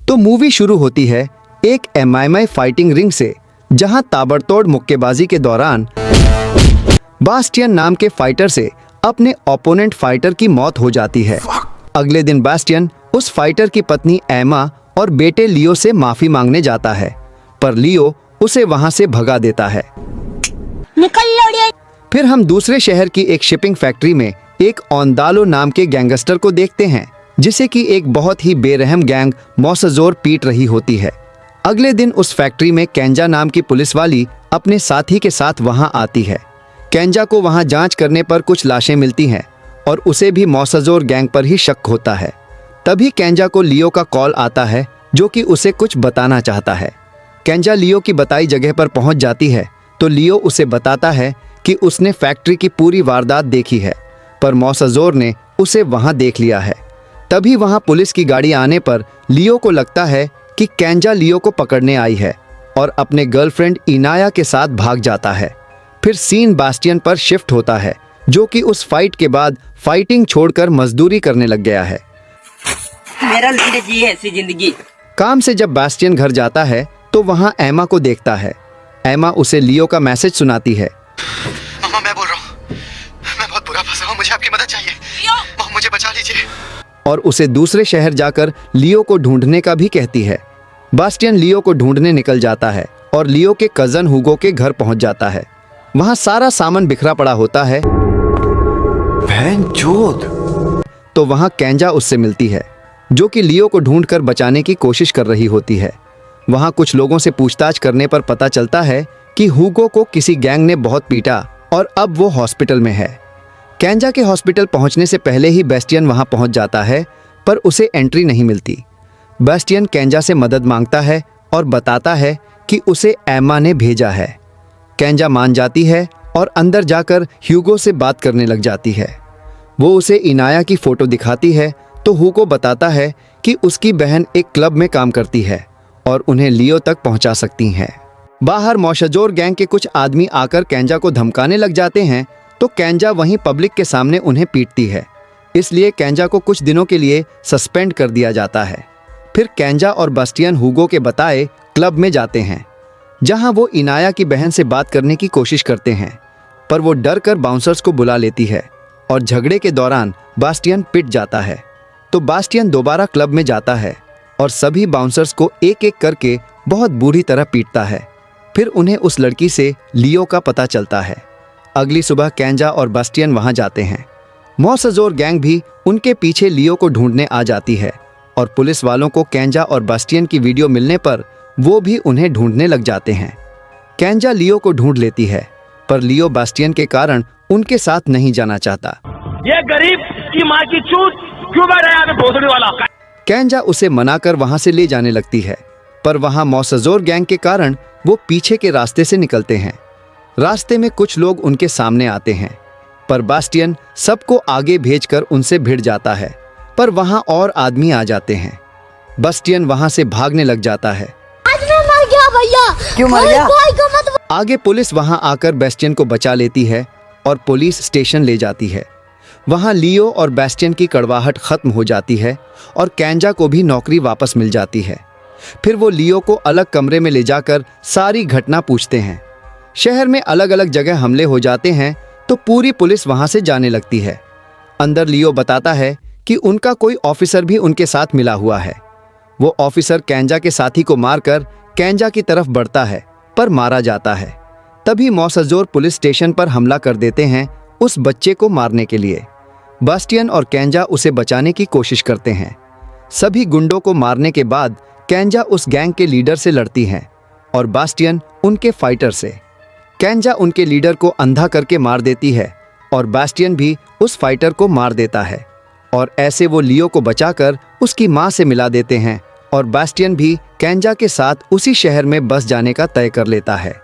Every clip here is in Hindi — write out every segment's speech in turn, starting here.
तो मूवी शुरू होती है एक एमआईएम फाइटिंग रिंग से, जहां ताबड़तोड़ मुक्केबाजी के दौरान बास्टियन नाम के फाइटर से अपने ओपोनेंट फाइटर की मौत हो जाती है। अगले दिन बास्टियन उस फाइटर की पत्नी एमा और बेटे लियो से माफी मांगने जाता है, पर लियो उसे वहां से भगा देता है। फिर हम दूसरे शहर की एक शिपिंग फैक्ट्री में एक ओंदालो नाम के गैंगस्टर को देखते हैं, जिसे कि एक बहुत ही बेरहम गैंग मौसजोर पीट रही होती है। अगले दिन उस फैक्ट्री में केंजा नाम की पुलिस वाली अपने साथी के साथ वहां आती है। केंजा को वहां जांच करने पर कुछ लाशें मिलती हैं और उसे भी मौसजोर गैंग पर ही शक होता है। तभी केंजा को लियो का कॉल आता है, जो कि उसे कुछ बताना चाहता है। केंजा लियो की बताई जगह पर पहुंच जाती है तो लियो उसे बताता है कि उसने फैक्ट्री की पूरी वारदात देखी है, पर मौसजोर ने उसे वहां देख लिया है। तभी वहां पुलिस की गाड़ी आने पर लियो को लगता है कि केंजा लियो को पकड़ने आई है और अपने गर्लफ्रेंड इनाया के साथ भाग जाता है। फिर सीन बास्टियन पर शिफ्ट होता है, जो कि उस फाइट के बाद फाइटिंग छोड़कर मजदूरी करने लग गया है। मेरा जिंदगी है ऐसी जिंदगी। काम से जब बास्टियन घर जाता है तो वहां एमा को देखता है। एमा उसे लियो का मैसेज सुनाती है। मामा, मैं बोल रहा हूँ, मैं बहुत बुरा फंसा हूँ, मुझे आपकी मदद चाहिए। मामा, मुझे बचा लीजिए। और उसे दूसरे शहर जाकर लियो को ढूंढने का भी कहती है। बास्टियन लियो को ढूंढने निकल जाता है और लियो के कजन हुगो के घर पहुंच जाता है। वहां सारा सामान बिखरा पड़ा होता है। तो वहां केंजा उससे मिलती है, जो कि लियो को ढूंढकर बचाने की कोशिश कर रही होती है। वहां कुछ लोगों से पूछताछ करने पर पता चलता है कि हुगो को किसी गैंग ने बहुत पीटा और अब वो हॉस्पिटल में है। केंजा के हॉस्पिटल पहुंचने से पहले ही बास्टियन वहां पहुंच जाता है, पर उसे एंट्री नहीं मिलती। बास्टियन केंजा से मदद मांगता है और बताता है कि उसे एमा ने भेजा है। केंजा मान जाती है और अंदर जाकर ह्यूगो से बात करने लग जाती है। वो उसे इनाया की फोटो दिखाती है तो हुगो बताता है कि उसकी बहन एक क्लब में काम करती है और उन्हें लियो तक पहुंचा सकती हैं। बाहर मौसजोर गैंग के कुछ आदमी आकर केंजा को धमकाने लग जाते हैं, तो केंजा वहीं पब्लिक के सामने उन्हें पीटती है। इसलिए केंजा को कुछ दिनों के लिए सस्पेंड कर दिया जाता है। फिर केंजा और बास्टियन हुगो के बताए क्लब में जाते हैं, जहां वो इनाया की बहन से बात करने की कोशिश करते हैं, पर वो डर कर बाउंसर्स को बुला लेती है और झगड़े के दौरान बास्टियन पिट जाता है। तो बास्टियन दोबारा क्लब में जाता है और सभी बाउंसर्स को एक एक करके बहुत बुरी तरह पीटता है। फिर उन्हें उस लड़की से लियो का पता चलता है। अगली सुबह केंजा और बास्टियन वहां जाते हैं। मौसजोर गैंग भी उनके पीछे लियो को ढूंढने आ जाती है और पुलिस वालों को केंजा और बास्टियन की वीडियो मिलने पर वो भी उन्हें ढूंढने लग जाते हैं। केंजा लियो को ढूंढ लेती है, पर लियो बास्टियन के कारण उनके साथ नहीं जाना चाहता। ये गरीब की माँ की चूत क्यों बैठा है यहाँ पे भोसड़ी वाला? केंजा उसे मनाकर वहां से ले जाने लगती है, पर वहां मौसजोर गैंग के कारण वो पीछे के रास्ते से निकलते हैं। रास्ते में कुछ लोग उनके सामने आते हैं, पर बास्टियन सबको आगे भेजकर उनसे भिड़ जाता है, पर वहां और आदमी आ जाते हैं। बास्टियन वहां से भागने लग जाता है। आज मैं मर गया भैया। क्यों मर गया? आगे पुलिस वहां आकर बास्टियन को बचा लेती है और पुलिस स्टेशन ले जाती है। वहां लियो और बास्टियन की कड़वाहट खत्म हो जाती है और केंजा को भी नौकरी वापस मिल जाती है। फिर वो लियो को अलग कमरे में ले जाकर सारी घटना पूछते हैं। शहर में अलग अलग जगह हमले हो जाते हैं तो पूरी पुलिस वहां से जाने लगती है। अंदर लियो बताता है कि उनका कोई ऑफिसर भी उनके साथ मिला हुआ है। वो ऑफिसर केंजा के साथी को मारकर केंजा की तरफ बढ़ता है, पर मारा जाता है। तभी मौसजोर पुलिस स्टेशन पर हमला कर देते हैं उस बच्चे को मारने के लिए। बास्टियन और केंजा उसे बचाने की कोशिश करते हैं। सभी गुंडों को मारने के बाद केंजा उस गैंग के लीडर से लड़ती हैं और बास्टियन उनके फाइटर से। केंजा उनके लीडर को अंधा करके मार देती है और बास्टियन भी उस फाइटर को मार देता है, और ऐसे वो लियो को बचाकर उसकी मां से मिला देते हैं और बास्टियन भी केंजा के साथ उसी शहर में बस जाने का तय कर लेता है।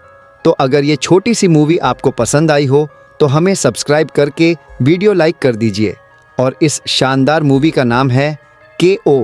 तो अगर ये छोटी सी मूवी आपको पसंद आई हो तो हमें सब्सक्राइब करके वीडियो लाइक कर दीजिए। और इस शानदार मूवी का नाम है KO।